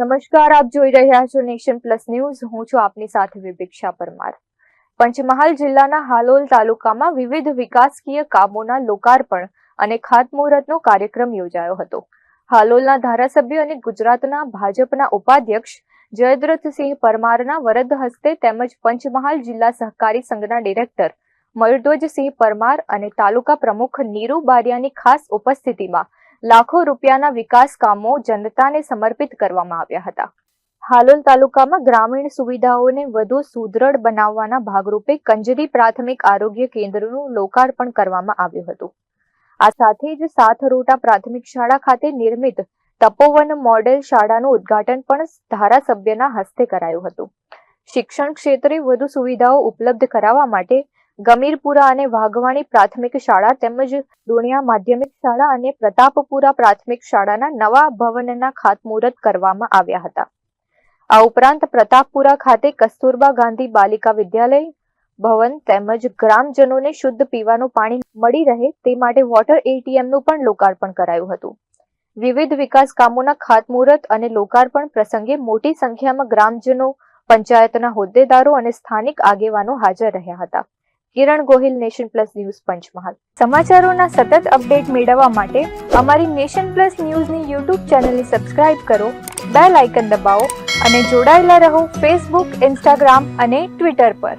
નમસ્કાર, આપ જોઈ રહ્યા છો નેશન પ્લસ ન્યૂઝ. હું છું આપની સાથે વિભિક્ષા પરમાર. પંચમહાલ જિલ્લાના હાલોલ તાલુકામાં વિવિધ વિકાસકીય કામોના લોકાર્પણ અને ખાતમુહૂર્તનો કાર્યક્રમ યોજાયો હતો. હાલોલના ધારાસભ્ય અને ગુજરાતના ભાજપના ઉપાધ્યક્ષ જયદ્રથસિંહ પરમારના વરદ હસ્તે તેમજ પંચમહાલ જિલ્લા સહકારી સંઘના ડિરેક્ટર મયુરધ્વજસિંહ પરમાર અને તાલુકા પ્રમુખ નીરુ બારિયાની ખાસ ઉપસ્થિતિમાં લાખો રૂપિયાના વિકાસ કામો જનતાને સમર્પિત કરવામાં આવ્યા હતા. હાલોલ તાલુકામાં ગ્રામીણ સુવિધાઓને વધુ સુદૃઢ બનાવવાના ભાગરૂપે કંજરી પ્રાથમિક આરોગ્ય કેન્દ્રનું લોકાર્પણ કરવામાં આવ્યું હતું. આ સાથે જ સાથરોટા પ્રાથમિક શાળા ખાતે નિર્મિત તપોવન મોડેલ શાળાનું ઉદ્ઘાટન પણ ધારાસભ્યના હસ્તે કરાયું હતું. શિક્ષણ ક્ષેત્રે વધુ સુવિધાઓ ઉપલબ્ધ કરાવવા માટે ગમીરપુરા અને વાઘવાણી પ્રાથમિક શાળા તેમજ દુણિયા માધ્યમિક શાળા અને પ્રતાપપુરા પ્રાથમિક શાળાના નવા ભવનના ખાતમુહૂર્ત કરવામાં આવ્યા હતા. આ ઉપરાંત પ્રતાપપુરા ખાતે કસ્તુરબા ગાંધી બાલિકા વિદ્યાલય ભવન તેમજ ગ્રામજનોને શુદ્ધ પીવાનું પાણી મળી રહે તે માટે વોટર એટીએમનું પણ લોકાર્પણ કરાયું હતું. વિવિધ વિકાસ કામોના ખાતમુહૂર્ત અને લોકાર્પણ પ્રસંગે મોટી સંખ્યામાં ગ્રામજનો, પંચાયતના હોદ્દેદારો અને સ્થાનિક આગેવાનો હાજર રહ્યા હતા. Kiran Gohil, nation plus news, Panchmahal. સમાચારોના સતત અપડેટ મેળવવા માટે અમારી નેશન પ્લસ ન્યૂઝની યુટ્યુબ ચેનલને સબસ્ક્રાઇબ કરો, બેલ આઇકન દબાવો અને જોડાયેલા રહો ફેસબુક, ઇન્સ્ટાગ્રામ અને ટ્વિટર પર.